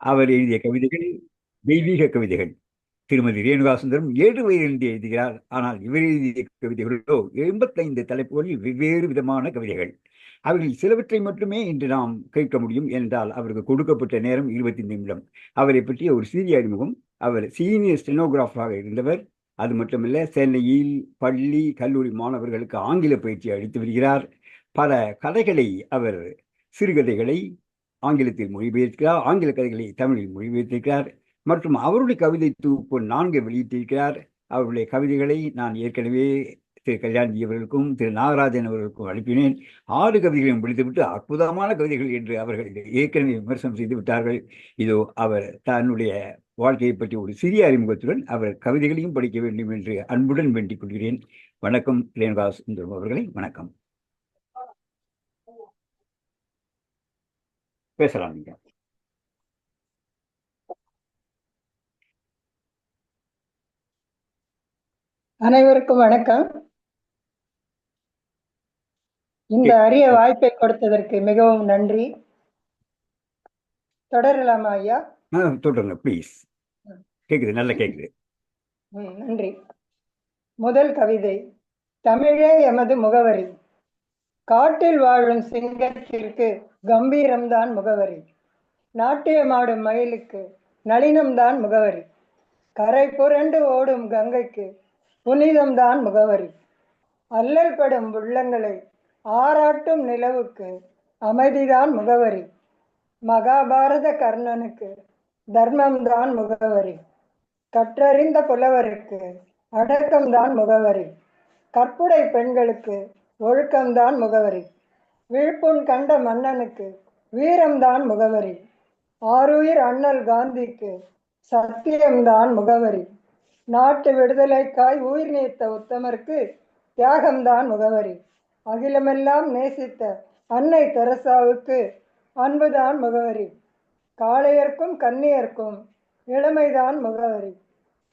அவர் எழுதிய கவிதைகள் தெய்வீக கவிதைகள். திருமதி ரேணுகா சுந்தரம் 7 வயது என்று எழுதுகிறார். ஆனால் இவர் எழுதிய கவிதைகளோ 85 தலைப்புகளில் வெவ்வேறு விதமான கவிதைகள். அவர்கள் சிலவற்றை மட்டுமே இன்று நாம் கேட்க முடியும் என்றால் அவருக்கு கொடுக்கப்பட்ட நேரம் 25 நிமிடம். அவரை பற்றிய ஒரு சிறிய அறிமுகம். அவர் சீனியர் ஸ்டெனோகிராஃபராக இருந்தவர். அது மட்டுமல்ல, சென்னையில் பள்ளி கல்லூரி மாணவர்களுக்கு ஆங்கில பயிற்சி அளித்து வருகிறார். பல கதைகளை அவர் சிறுகதைகளை ஆங்கிலத்தில் மொழிபெயர்க்கிறார், ஆங்கில கதைகளை தமிழில் மொழிபெயர்த்திருக்கிறார். மற்றும் அவருடைய கவிதை தொகுப்பு 4 வெளியிட்டிருக்கிறார். அவருடைய கவிதைகளை நான் ஏற்கனவே திரு கல்யாண்ஜி அவர்களுக்கும் திரு நாகராஜன் அவர்களுக்கும் அனுப்பினேன். 6 கவிதைகளையும் படித்துவிட்டு அற்புதமான கவிதைகள் என்று அவர்கள் ஏற்கனவே விமர்சனம் செய்து விட்டார்கள். இதோ அவர் தன்னுடைய வாழ்க்கையை பற்றி ஒரு சிறிய அறிமுகத்துடன் அவர் கவிதைகளையும் படிக்க வேண்டும் என்று அன்புடன் வேண்டிக் கொள்கிறேன். வணக்கம் ரேணுகா சுந்தரம் அவர்களை. வணக்கம். பேசலாம் நீங்க. அனைவருக்கும் வணக்கம். இந்த அரிய வாய்ப்பை கொடுத்ததற்கு மிகவும் நன்றி. தொடரலாமா ஐயா? தொடருங்க ப்ளீஸ். கேக்குது, நல்லா கேக்குது. நன்றி. முதல் கவிதை. தமிழே எமது முகவரி. காட்டில் வாழும் சிங்கத்திற்கு கம்பீரம்தான் முகவரி. நாட்டியமாடும் மயிலுக்கு நளினம்தான் முகவரி. கரை புரண்டு ஓடும் கங்கைக்கு புனிதம்தான் முகவரி. அல்லல் படும் உள்ளங்களை ஆராட்டும் நிலவுக்கு அமைதிதான் முகவரி. மகாபாரத கர்ணனுக்கு தர்மம்தான் முகவரி. கற்றறிந்த புலவருக்கு அடக்கம்தான் முகவரி. கற்புடை பெண்களுக்கு ஒழுக்கம்தான் முகவரி. விழுப்புண் கண்ட மன்னனுக்கு வீரம்தான் முகவரி. ஆருயிர் அண்ணல் காந்திக்கு சத்தியம்தான் முகவரி. நாட்டு விடுதலைக்காய் உயிர் நீத்த உத்தமருக்கு தியாகம்தான் முகவரி. அகிலமெல்லாம் நேசித்த அன்னை தெரசாவுக்கு அன்புதான் முகவரி. காளையர்க்கும் கன்னியர்க்கும் இளமைதான் முகவரி.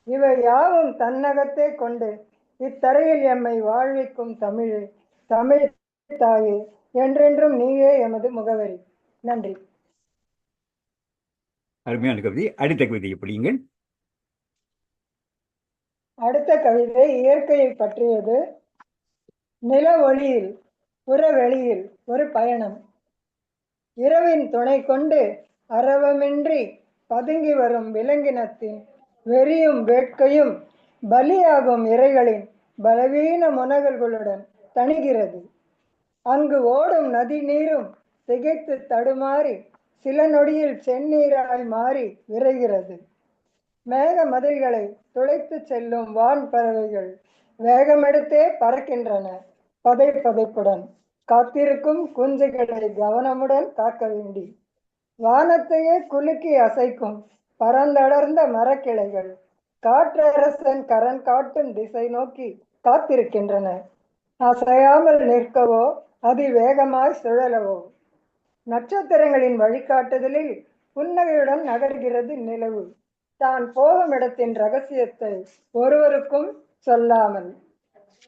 இவை யாவும் தன்னகத்தே கொண்டு இத்தரையில் எம்மை வாழ்விக்கும் தமிழே, தமிழ் தாயே, என்றென்றும் நீயே எமது முகவரி. நன்றி. அருமையான கவிதை. அடுத்த கவிதை எப்படிங்கள்? அடுத்த கவிதை இயற்கையை பற்றியது. நில ஒளியில் புறவெளியில் ஒரு பயணம். இரவின் துணை கொண்டு அரவமின்றி பதுங்கி வரும் விலங்கினத்தின் வெறியும் வேட்கையும் பலியாகும் இரைகளின் பலவீன முனகல்களுடன் தணிகிறது. அங்கு ஓடும் நதி நீரும் திகைத்து தடுமாறி சில நொடியில் செந்நீராய் மாறி விரைகிறது. மேக மதில்களை துளைத்து செல்லும் வான் பறவைகள் வேகமெடுத்தே பறக்கின்றன. பதை பதைப்புடன் காத்திருக்கும் குஞ்சுகளை கவனமுடன் காக்க வேண்டி. வானத்தையே குலுக்கி அசைக்கும் பரந்தடர்ந்த மரக்கிளைகள் காற்றரசன் கரண் காட்டும் திசை நோக்கி காத்திருக்கின்றன. அசையாமல் நிற்கவோ அதிவேகமாய் சுழலவோ. நட்சத்திரங்களின் வழிகாட்டுதலில் புன்னகையுடன் நகர்கிறது நிலவு. தான் போகும் இடத்தின் ரகசியத்தை ஒருவருக்கும் சொல்லாமல்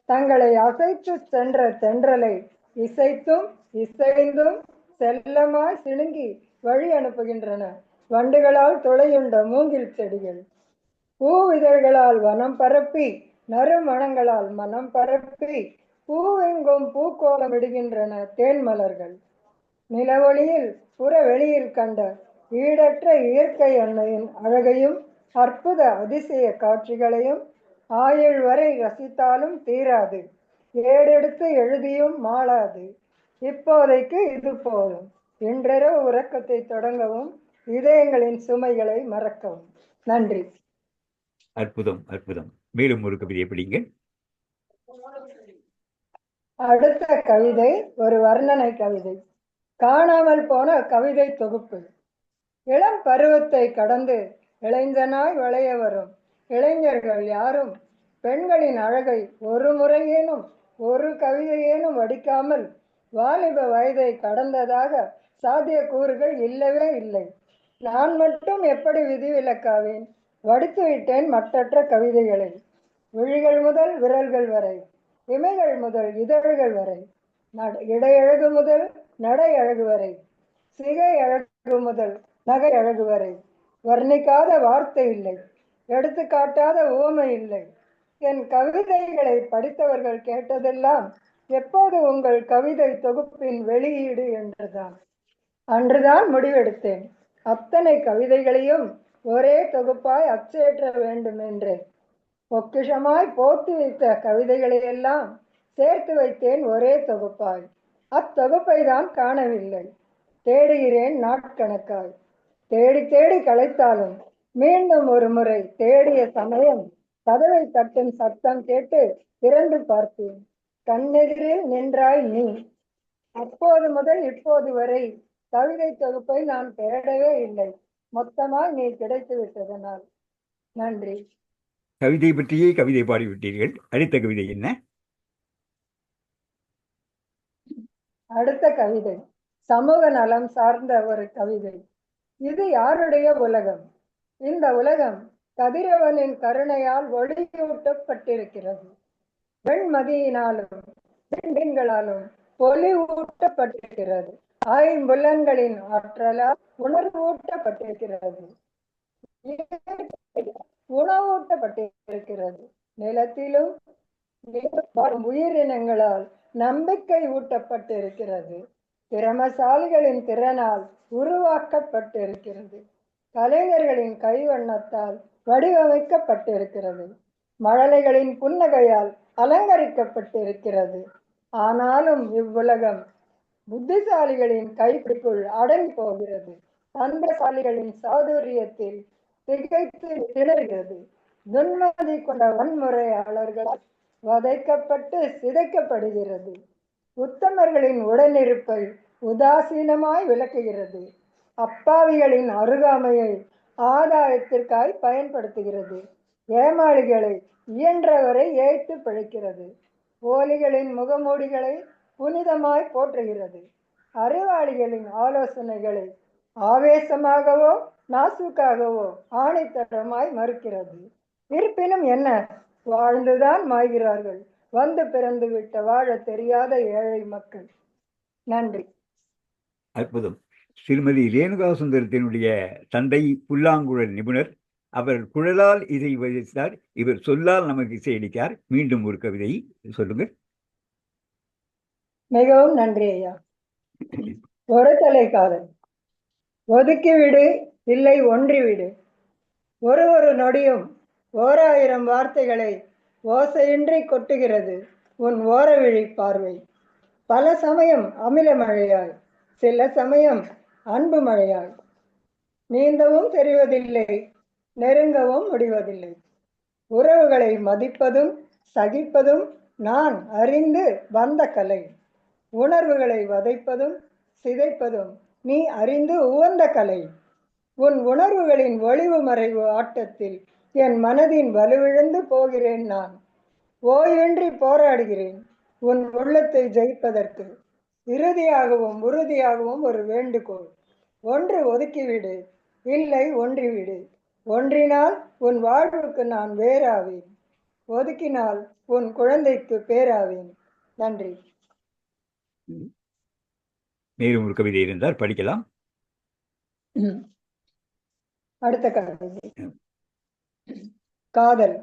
தங்களை அசைத்து சென்ற தென்றலை இசைத்தும் இசைந்தும் செல்லமாய் சிணுங்கி வழி அனுப்புகின்றன வண்டுகளால் துளையுண்ட மூங்கில் செடிகள். பூவிதழ்களால் வனம் பரப்பி நறுமணங்களால் மனம் பரப்பி பூவெங்கும் பூக்கோலம் இடுகின்றன தேன் மலர்கள். நிலவொளியில் புறவெளியில் கண்ட ஈடற்ற இயற்கை அன்னையின் அழகையும் அற்புத அதிசய காட்சிகளையும் ஆயுள் வரை ரசித்தாலும் தீராது. ஏடெடுத்து எழுதியும் மாளாது. இப்போதைக்கு இது போதும். இன்றிரவு உறக்கத்தை தொடங்கவும் இதயங்களின் சுமைகளை மறக்கவும். நன்றி. அற்புதம், அற்புதம். மேலும் ஒரு கவிதை எப்படிங்க? அடுத்த கவிதை ஒரு வர்ணனை கவிதை. காணாமல் போன கவிதை தொகுப்பு. இளம் பருவத்தை கடந்து இளைஞனாய் வளைய வரும் இளைஞர்கள் யாரும் பெண்களின் அழகை ஒரு முறையேனும் ஒரு கவிதையேனும் வடிக்காமல் வாலிப வயதை கடந்ததாக சாத்திய கூறுகள் இல்லவே இல்லை. நான் மட்டும் எப்படி விதிவிலக்காவேன்? வடித்து விட்டேன் மட்டற்ற கவிதைகளை. விழிகள் முதல் விரல்கள் வரை, இமைகள் முதல் இதழ்கள் வரை, இடையழகு முதல் நடை அழகு வரை, சிகை அழகு முதல் நகை அழகு வரை, வர்ணிக்காத வார்த்தை இல்லை, எடுத்துக்காட்டாத உவமை இல்லை. என் கவிதைகளை படித்தவர்கள் கேட்டதெல்லாம் எப்போது உங்கள் கவிதை தொகுப்பின் வெளியீடு என்றுதான். அன்றுதான் முடிவெடுத்தேன். அத்தனை கவிதைகளையும் ஒரே தொகுப்பாய் அச்சேற்ற வேண்டும் என்று. பொக்கிஷமாய் போட்டு வைத்த கவிதைகளை எல்லாம் சேர்த்து வைத்தேன் ஒரே தொகுப்பாய். அத்தொகுப்பை தான் காணவில்லை. தேடுகிறேன் நாட்கணக்காய். தேடி தேடி களைத்தாலும் மீண்டும் ஒரு முறை தேடிய சமயம் கதவை தட்டும் சத்தம் கேட்டு திறந்து பார்த்தேன். கண்ணெதிரில் நின்றாய் நீ. அப்போது முதல் இப்போது வரை கவிதை தொகுப்பை நான் தேடவே இல்லை. மொத்தமாய் நீ கிடைத்து விட்டதனால். நன்றி. கவிதை பற்றியே கவிதை பாடிவிட்டீர்கள். அடுத்த கவிதை என்ன? அடுத்த கவிதை சமூக நலம் சார்ந்த ஒரு கவிதை. இது யாருடைய உலகம்? இந்த உலகம் கதிரவனின் கருணையால் ஒளியூட்டப்பட்டிருக்கிறது. வெண்மதியினாலும் பெண்களாலும் பொலிவூட்டப்பட்டிருக்கிறது. ஐம்புலன்களின் ஆற்றலால் உணர்வூட்டப்பட்டிருக்கிறது. உணவூட்டப்பட்டிருக்கிறது. நிலத்திலும் உயிரினங்களால் நம்பிக்கை ஊட்டப்பட்டிருக்கிறது. திறமசாலிகளின் திறனால் உருவாக்கப்பட்டிருக்கிறது. கலைஞர்களின் கைவண்ணத்தால் வடிவமைக்கப்பட்டிருக்கிறது. மழலைகளின் புன்னகையால் அலங்கரிக்கப்பட்டிருக்கிறது. ஆனாலும் இவ்வுலகம் புத்திசாலிகளின் கைப்பிடிக்குள் அடங்கி போகிறது. தந்திரசாலிகளின் சாதுரியத்தில் திகைத்து திணறுகிறது. துன்மதி கொண்ட வன்முறையாளர்களால் வதைக்கப்பட்டு சிதைக்கப்படுகிறது. உத்தமர்களின் உடனிருப்பை உதாசீனமாய் விளக்குகிறது. அப்பாவிகளின் அருகாமையை ஆதாயத்திற்காய் பயன்படுத்துகிறது. ஏமாளிகளை இயன்றவரை ஏய்த்து பிழைக்கிறது. போலிகளின் முகமூடிகளை புனிதமாய் போற்றுகிறது. அறிவாளிகளின் ஆலோசனைகளை ஆவேசமாகவோ நாசுக்காகவோ ஆணைத்தரமாய் மறுக்கிறது. இருப்பினும் என்ன, வாழ்ந்துதான் மாய்கிறார்கள் வந்து பிறந்து விட்ட வாழ தெரியாத ஏழை மக்கள். நன்றி. அற்புதம். ஸ்ரீமதி ரேணுகா சுந்தரத்தினுடைய தந்தை புல்லாங்குழல் நிபுணர். அவர் குழலால் இசை வகித்தார், இவர் சொல்லால் நமக்கு இசையளித்தார். மீண்டும் ஒரு கவிதை சொல்லுங்க. மிகவும் நன்றி ஐயா. ஒரு தலை காதல். ஒதுக்கிவிடு, இல்லை ஒன்றிவிடு. ஒரு ஒரு நொடியும் 1000 வார்த்தைகளை ஓசையின்றி கொட்டுகிறது உன் ஓரவிழி பார்வை. பல சமயம் அமில மழையாய், சில சமயம் அன்பு மழையாய். நீந்தவும் தெரிவதில்லை, நெருங்கவும் முடிவதில்லை. உறவுகளை மதிப்பதும் சகிப்பதும் நான் அறிந்து வந்த கலை. உணர்வுகளை வதைப்பதும் சிதைப்பதும் நீ அறிந்து உவந்த கலை. உன் உணர்வுகளின் ஒளிவு மறைவு ஆட்டத்தில் என் மனதின் வலுவிழந்து போகிறேன் நான். ஓய்வின்றி போராடுகிறேன் உன் உள்ளத்தை ஜெயிப்பதற்கு. இறுதியாகவும் உறுதியாகவும் ஒரு வேண்டுகோள். ஒன்று ஒதுக்கிவிடு, இல்லை ஒன்றிவிடு. ஒன்றினால் உன் வாழ்வுக்கு நான் வேறாவேன். ஒதுக்கினால் உன் குழந்தைக்கு பேராவேன். நன்றி. மேலும் ஒரு கவிதை இருந்தால் படிக்கலாம். அடுத்த கவிதை காதல்.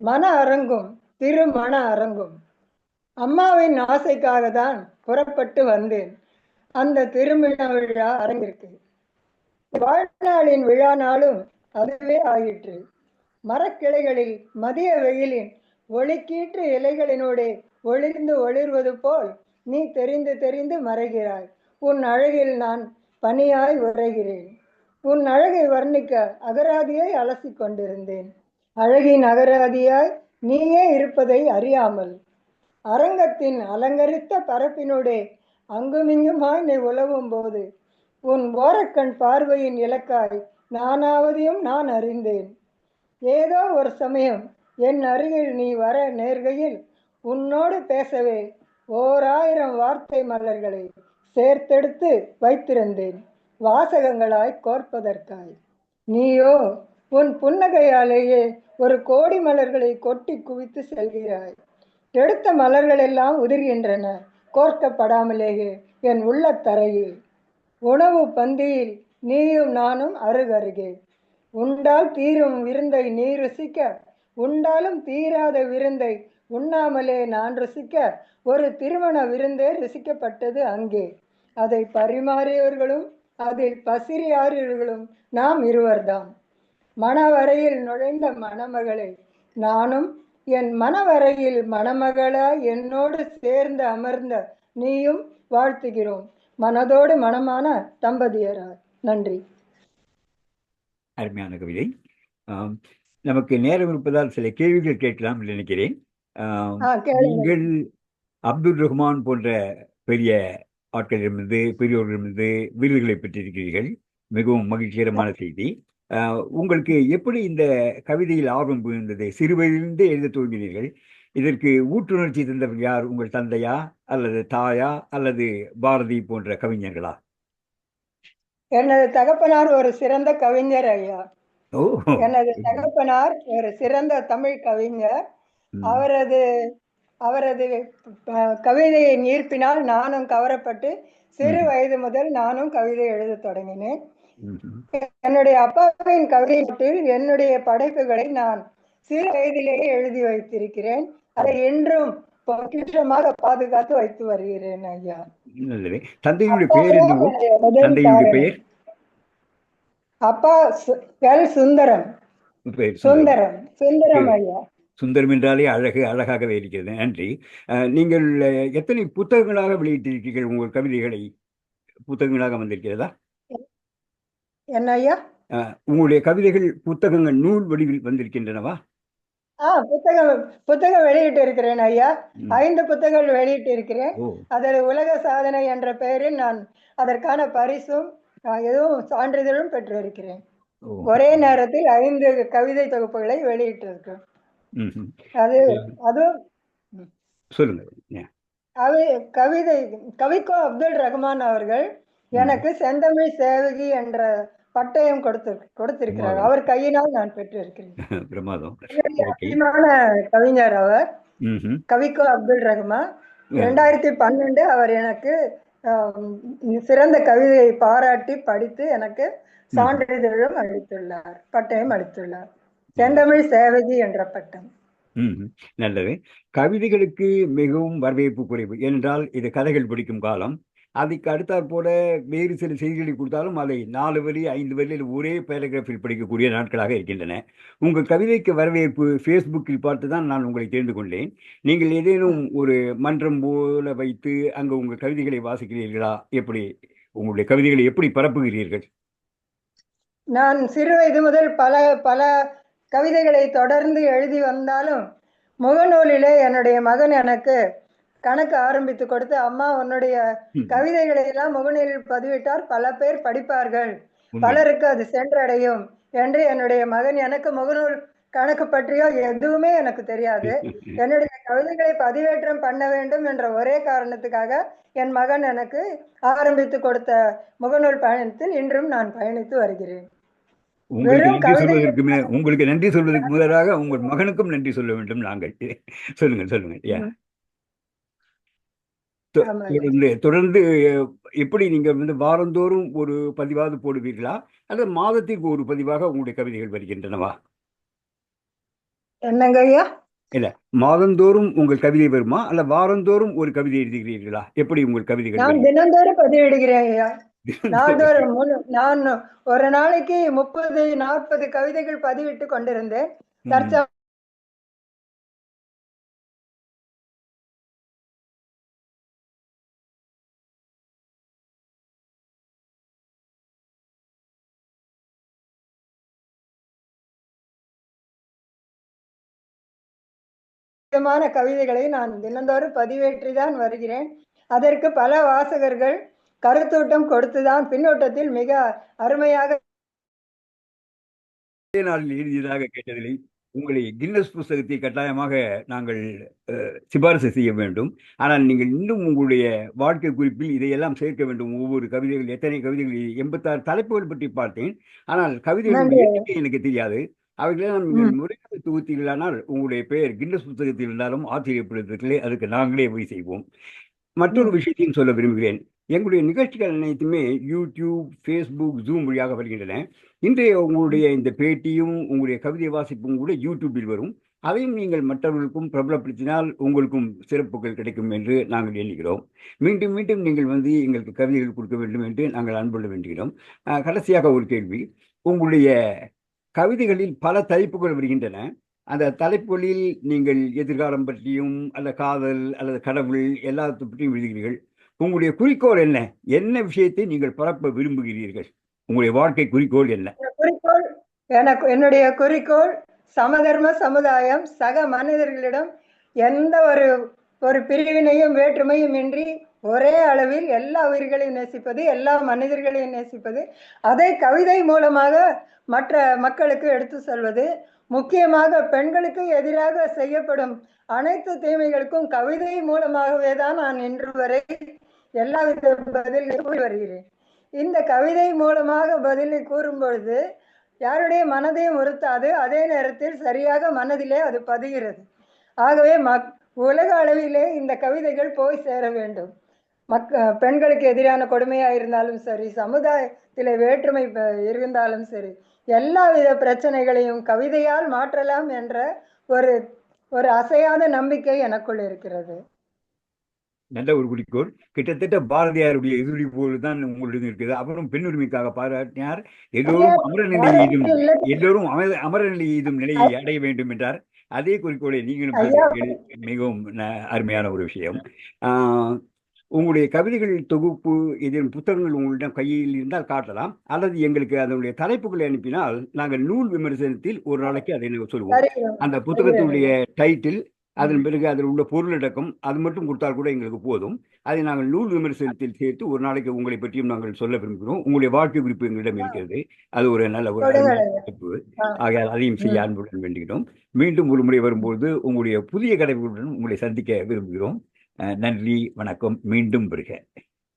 மன அரங்கும் திருமண அரங்கும். அம்மாவின் ஆசைக்காக தான் புறப்பட்டு வந்தேன் அந்த திருமண விழா அரங்கிற்கு. வாழ்நாளின் விழா நாளும் அதுவே ஆயிற்று. மரக்கிளைகளில் மதிய வெயிலின் ஒளிக்கீற்று இலைகளினோடே ஒளிர்ந்து ஒளிர்வது போல் நீ தெரிந்து தெரிந்து மறைகிறாய். உன் அழகில் நான் பனியாய் உறைகிறேன். உன் அழகை வர்ணிக்க அகராதியை அலசி கொண்டிருந்தேன். அழகின் அகராதியாய் நீயே இருப்பதை அறியாமல். அரங்கத்தின் அலங்கரித்த பரப்பினோடே அங்குமிங்குமாய் நீ உலவும் போது உன் ஓரக்கண் பார்வையின் இலக்காய் நானாவதையும் நான் அறிந்தேன். ஏதோ ஒரு சமயம் என் அருகில் நீ வர நேர்கையில் உன்னோடு பேசவே 1000 வார்த்தை மலர்களை சேர்த்தெடுத்து வைத்திருந்தேன் வாசகங்களாய் கோர்ப்பதற்காய். நீயோ உன் புன்னகையாலேயே 1 கோடி மலர்களை கொட்டி குவித்து செல்கிறாய். எடுத்த மலர்கள் எல்லாம் உதிர்கின்றன கோர்க்கப்படாமலேயே என் உள்ள தரையில். உணவு பந்தியில் நீயும் நானும் அருகருகே. உண்டால் தீரும் விருந்தை நீ ருசிக்க, உண்டாலும் தீராத விருந்தை உண்ணாமலே நான் ருசிக்க, ஒரு திருமண விருந்தே ருசிக்கப்பட்டது அங்கே. அதை பரிமாறியவர்களும் அதில் பசிறியாரியர்களும் நாம் இருவர்தாம். மணவரையில் நுழைந்த மணமகளை நானும், என் மணவரையில் மணமகளாய் என்னோடு சேர்ந்து அமர்ந்த நீயும் வாழ்த்துகிறோம். மனதோடு மனமான தம்பதியராய். நன்றி. அருமையான கவிதை. ஆம், நமக்கு நேரம் இருப்பதால் சில கேள்விகள் கேட்கலாம் என்று நினைக்கிறேன். கேளுங்க. நீங்கள் அப்துல் ரஹ்மான் போன்ற பெரிய ஆட்களிடமிருந்து, பெரியோர்களிடமிருந்து விருதுகளை பெற்றிருக்கிறீர்கள். மிகவும் மகிழ்ச்சிகரமான செய்தி. உங்களுக்கு எப்படி இந்த கவிதையில் ஆர்வம் புரிந்தது? சிறு வயதிலிருந்தே எழுத துவங்கினீர்கள். இதற்கு ஊட்டுணர்ச்சி தந்தவர் யார்? உங்கள் தந்தையா, அல்லது தாயா, அல்லது பாரதி போன்ற கவிஞர்களா? எனது தகப்பனார் ஒரு சிறந்த கவிஞர் ஐயா. ஓ, எனது தகப்பனார் ஒரு சிறந்த தமிழ் கவிஞர். அவரது அவரது கவிதையின் ஈர்ப்பினால் நானும் கவரப்பட்டு சிறு வயது முதல் நானும் கவிதை எழுத தொடங்கினேன். என்னுடைய அப்பாவின் கவிதையில் என்னுடைய படைப்புகளை நான் சிறு வயதிலேயே எழுதி வைத்திருக்கிறேன். அதை இன்றும் பொக்கிஷமாக பாதுகாத்து வைத்து வருகிறேன் ஐயா. நல்லது. தந்தையுடைய பெயர் என்னவோ? தந்தையுடைய பெயர்? அப்பா எல் சுந்தரம். சுந்தரம் சுந்தரம் ஐயா. சுந்தரம் என்றாலே அழகு, அழகாகவே இருக்கிறது. நன்றி. நீங்கள் எத்தனை புத்தகங்களாக வெளியிட்டிருக்கிறீர்கள்? உங்கள் கவிதைகளை புத்தகங்களாக வந்திருக்கிறதா? என்ன ஐயா? உங்களுடைய கவிதைகள் புத்தகங்கள் நூல் வடிவில் வந்திருக்கின்றனவா? புத்தகம் வெளியிட்டு இருக்கிறேன் ஐயா. 5 புத்தகங்கள் வெளியிட்டு இருக்கிறேன். அதில் உலக சாதனை என்ற பெயரில் நான் அதற்கான பரிசும் எதுவும் சான்றிதழும் பெற்றிருக்கிறேன். ஒரே நேரத்தில் 5 கவிதை தொகுப்புகளை வெளியிட்டிருக்கேன். அது அதுவும் சொல்லுங்க. கவிக்கோ அப்துல் ரஹ்மான் அவர்கள் எனக்கு செந்தமிழ் சேவகி என்ற பட்டயம் கொடுத்திருக்கிறார். அவர் கையினால் நான் பெற்றிருக்கிறேன். பிரமாதம். கவிஞர் அவர். கவிக்கோ அப்துல் ரஹ்மான். 2012 அவர் எனக்கு சிறந்த கவிதையை பாராட்டி படித்து எனக்கு சான்றிதழும் அளித்துள்ளார், பட்டயம் அளித்துள்ளார். செந்தமிழ் சேவகி என்ற பட்டம். நல்லது. கவிதைகளுக்கு மிகவும் வரவேற்பு குறைவு. ஏனென்றால் இது கதைகள் படிக்கும் காலம். அதுக்கு அடுத்தாற் போல வேறு சில செய்திகளை கொடுத்தாலும் அதை 4 வரி 5 வரியில் ஒரே பேராகிராஃபில் படிக்கக்கூடிய நாட்களாக இருக்கின்றன. உங்கள் கவிதைக்கு வரவேற்பு ஃபேஸ்புக்கில் பார்த்து தான் நான் உங்களை தெரிந்து கொண்டேன். நீங்கள் ஏதேனும் ஒரு மன்றம் போல வைத்து அங்கு உங்கள் கவிதைகளை வாசிக்கிறீர்களா? எப்படி உங்களுடைய கவிதைகளை எப்படி பரப்புகிறீர்கள்? நான் சிறு வயது முதல் பல பல கவிதைகளை தொடர்ந்து எழுதி வந்தாலும் முகநூலிலே என்னுடைய மகன் எனக்கு கணக்கு ஆரம்பித்து கொடுத்து, அம்மா உன்னுடைய கவிதைகளை எல்லாம் முகநூலில் பதிவிட்டால் பல பேர் படிப்பார்கள், பலருக்கு அது சென்றடையும் என்று என்னுடைய மகன். எனக்கு முகநூல் கணக்கு பற்றியோ எதுவுமே எனக்கு தெரியாது. என்னுடைய கவிதைகளை பதிவேற்றம் பண்ண வேண்டும் என்ற ஒரே காரணத்துக்காக என் மகன் எனக்கு ஆரம்பித்து கொடுத்த முகநூல் பயணத்தில் இன்றும் நான் பயணித்து வருகிறேன். உங்களுக்கு நன்றி சொல்வதற்கு முதலாக உங்கள் மகனுக்கும் நன்றி சொல்ல வேண்டும் நாங்கள். சொல்லுங்க. தொடர்ந்து எப்படி நீங்க வாரந்தோறும் ஒரு பதிவாவது போடுவீர்களா, அல்லது மாதத்திற்கு ஒரு பதிவாக உங்களுடைய கவிதைகள் வருகின்றனவா? என்னங்க ஐயா? இல்ல, மாதந்தோறும் உங்கள் கவிதை வருமா, அல்ல வாரந்தோறும் ஒரு கவிதை எழுதுகிறீர்களா? எப்படி உங்கள் கவிதைகள்? நான் தினந்தோறும் பதிவிடுகிறேன் ஐயா. நாள்தோறும் நான் ஒரு நாளைக்கு 30-40 கவிதைகள் பதிவிட்டு கொண்டிருந்தேன். விதமான கவிதைகளை நான் தினந்தோறும் பதிவேற்றிதான் வருகிறேன். அதற்கு பல வாசகர்கள் கருத்தூட்டம் கொடுத்துதான் பின்னோட்டத்தில் மிக அருமையாக நாளில் எழுதியதாக கேட்டதில்லை. உங்களை கின்னஸ் புஸ்தகத்தை கட்டாயமாக நாங்கள் சிபாரிசு செய்ய வேண்டும். ஆனால் நீங்கள் இன்னும் உங்களுடைய வாழ்க்கை குறிப்பில் இதையெல்லாம் சேர்க்க வேண்டும். ஒவ்வொரு கவிதைகள், எத்தனை கவிதைகள், 86 தலைப்புகள் பற்றி பார்த்தேன். ஆனால் கவிதைகளுடைய எண்ணிக்கை எனக்கு தெரியாது. அவைகளெல்லாம் நீங்கள் முறையாக தொகுத்தீர்களானால் உங்களுடைய பெயர் கின்னஸ் புத்தகத்தில் இருந்தாலும் ஆச்சரியப்படுவதற்குள்ளே அதுக்கு நாங்களே போய் செய்வோம். மற்றொரு விஷயத்தையும் சொல்ல விரும்புகிறேன். எங்களுடைய நிகழ்ச்சிகள் அனைத்துமே யூடியூப், ஃபேஸ்புக், ஜூம் வழியாக வருகின்றன. இன்றைய உங்களுடைய இந்த பேட்டியும் உங்களுடைய கவிதை வாசிப்பும் கூட யூடியூப்பில் வரும். அதையும் நீங்கள் மற்றவர்களுக்கும் பிரபலப்படுத்தினால் உங்களுக்கும் சிறப்புகள் கிடைக்கும் என்று நாங்கள் எண்ணுகிறோம். மீண்டும் மீண்டும் நீங்கள் வந்து எங்களுக்கு கவிதைகள் கொடுக்க வேண்டும் என்று நாங்கள் அன்புள்ள வேண்டுகிறோம். கடைசியாக ஒரு கேள்வி. உங்களுடைய கவிதைகளில் பல தலைப்புகள் வருகின்றன. அந்த தலைப்புகளில் நீங்கள் எதிர்காலம் பற்றியும் அல்ல காதல் அல்லது கடவுள் எல்லாத்தை பற்றியும் எழுதுகிறீர்கள். உங்களுடைய குறிக்கோள் என்ன? என்ன விஷயத்தை நீங்கள் பரப்ப விரும்புகிறீர்கள்? உங்களுடைய வாழ்க்கை குறிக்கோள் என்ன? குறிக்கோள் என்னுடைய குறிக்கோள் சமதர்ம சமுதாயம், சக மனிதர்களிடம் எந்த ஒரு பிரிவினையும் வேற்றுமையும் இன்றி ஒரே அளவில் எல்லா உயிர்களையும் நேசிப்பது, எல்லா மனிதர்களையும் நேசிப்பது, அதை கவிதை மூலமாக மற்ற மக்களுக்கு எடுத்து சொல்வது. முக்கியமாக பெண்களுக்கு எதிராக செய்யப்படும் அனைத்து தீமைகளுக்கும் கவிதை மூலமாகவே தான் நான் இன்று வரை எல்லாவித பதில் கூறி வருகிறேன். இந்த கவிதை மூலமாக பதிலை கூறும் பொழுது யாருடைய மனதையும் உறுத்தாது, அதே நேரத்தில் சரியாக மனதிலே அது பதிகிறது. ஆகவே உலக அளவிலே இந்த கவிதைகள் போய் சேர வேண்டும். பெண்களுக்கு எதிரான கொடுமையாக இருந்தாலும் சரி, சமுதாயத்திலே வேற்றுமை இருந்தாலும் சரி, எல்லா வித பிரச்சனைகளையும் கவிதையால் மாற்றலாம் என்ற ஒரு அசையாத நம்பிக்கை எனக்குள் இருக்கிறது. நல்ல ஒரு குறிக்கோள். கிட்டத்தட்ட பாரதியாருடைய எதிரொலி போல்தான் உங்களுடன் இருக்குது. அப்புறம் பெண் உரிமைக்காக பாராட்டினார். எல்லோரும் அமரநிலை எய்தும் நிலையை அடைய வேண்டும் என்றார். அதே குறிக்கோளை நீங்களும் மிகவும் அருமையான ஒரு விஷயம். உங்களுடைய கவிதைகள் தொகுப்பு இதன் புத்தகங்கள் உங்களிடம் கையில் இருந்தால் காட்டலாம், அல்லது எங்களுக்கு அதனுடைய தலைப்புகளை அனுப்பினால் நாங்கள் நூல் விமர்சனத்தில் ஒரு நாளைக்கு அதை சொல்லுவோம். அந்த புத்தகத்தினுடைய டைட்டில், அதன் பிறகு அதில் உள்ள பொருளடக்கம் அது மட்டும் கொடுத்தால் கூட எங்களுக்கு போதும். அதை நாங்கள் நூல் விமர்சனத்தில் சேர்த்து ஒரு நாளைக்கு உங்களை பற்றியும் நாங்கள் சொல்ல விரும்புகிறோம். உங்களுடைய வாழ்க்கை குறிப்பு எங்களிடம் இருக்கிறது. அது ஒரு நல்ல ஒரு குறிப்பு. ஆகையால் அதையும் செய்ய அன்புடன் வேண்டுகிறோம். மீண்டும் ஒரு முறை வரும்போது உங்களுடைய புதிய கடைகளுடன் உங்களை சந்திக்க விரும்புகிறோம். நன்றி, வணக்கம். மீண்டும் வருக.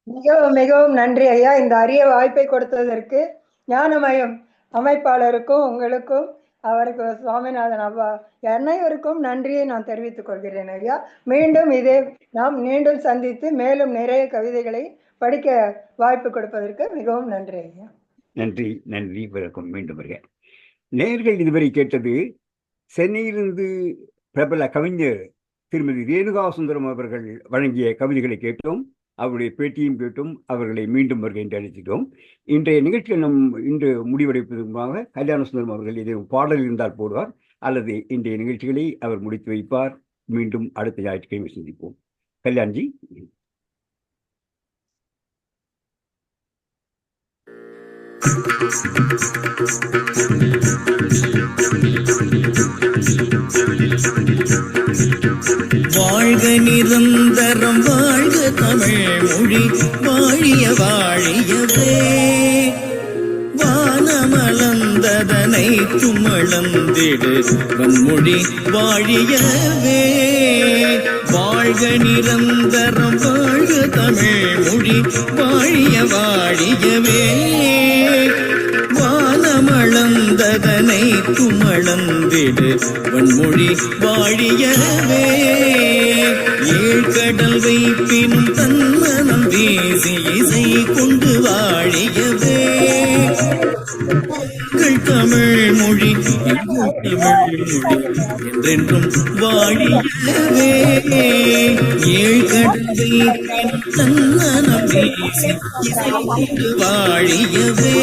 மிகவும் மிகவும் நன்றி ஐயா. இந்த அரிய வாய்ப்பை கொடுத்ததற்கு ஞானமயம் அமைப்பாளருக்கும் உங்களுக்கும் அவருக்கு சுவாமிநாதன் அவ்வா அனைவருக்கும் நன்றியை நான் தெரிவித்துக் கொள்கிறேன் ஐயா. நாம் மீண்டும் சந்தித்து மேலும் நிறைய கவிதைகளை படிக்க வாய்ப்பு கொடுப்பதற்கு மிகவும் நன்றி ஐயா. நன்றி நன்றி, வணக்கம். மீண்டும் வருக. நேயர்கள் இதுவரை கேட்டது சென்னையிலிருந்து பிரபல கவிஞர் திருமதி ரேணுகா சுந்தரம் அவர்கள் வழங்கிய கவிதைகளை கேட்டோம். அவருடைய பேட்டியும் கேட்டும் அவர்களை மீண்டும் வருகை என்று அழைக்கிறோம். இன்றைய நிகழ்ச்சியில் இன்று முடிவடைப்பதற்காக கல்யாண சுந்தரம் அவர்கள் ஏதேனும் பாடல் இருந்தால் போடுவார், அல்லது இன்றைய நிகழ்ச்சிகளை அவர் முடித்து வைப்பார். மீண்டும் அடுத்த ஞாயிற்றுக்கிழமை சந்திப்போம். கல்யாண்ஜி. வாழ்க நிரந்தரம், வாழ்க தமிழ் மொழி, வாழிய வாழியவே. வானமளந்ததனை துமளந்திடு வன்மொழி வாழியவே. வாழ்க நிரந்தரம், வாழ்க தமிழ் மொழி, வாழிய வாழியவே. வானமளந்ததனை துமளந்திடு வன்மொழி வாழியவே. ஏழ்கடல் வைப்பினும் தன்மனம் வீசி இசை கொண்டு வாழியவே. தமிழ் மொழி என்றென்றும் வாழியவே. ஏழ்கடல் வைப்பினும் தன்மனம் வீசி இசை கொண்டு வாழியவே.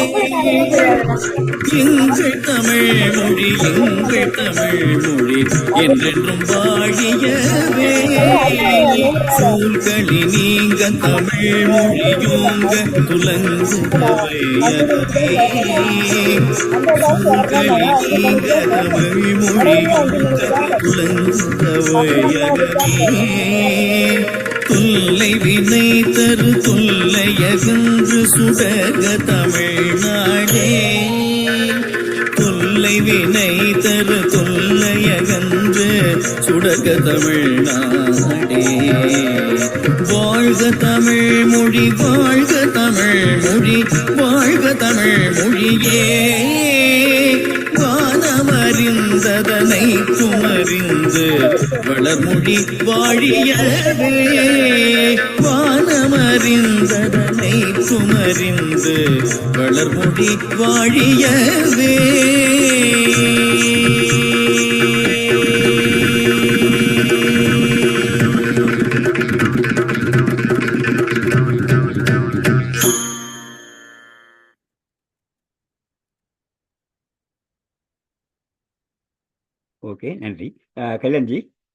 எங்கள் தமிழ் மொழி, எங்கள் தமிழ் மொழி என்றென்றும் வாழியவே. சூழ்களி நீங்க தமிழ் மொழியோங்க துலங்கு சூழ்களி நீங்க தமிழ் மொழியோங்க துலங்கு. தொல்லை வினை தரு தொல்லையகன்று சுடக தமிழ்நாடே. தொல்லை வினை தரு தொல்லையகன்று சுடக தமிழ்நாடே. வாழ்க தமிழ் மொழி, வாழ்க தமிழ் மொழி, வாழ்க தமிழ் மொழியே. வானம வானமறிந்ததனை குமறிந்து வளர்மொழி வாழியவே வானமறிந்ததனை குமறிந்து வளர்மொழி வாழியவே ஓகே, நன்றி. கல்யாண்ஜி,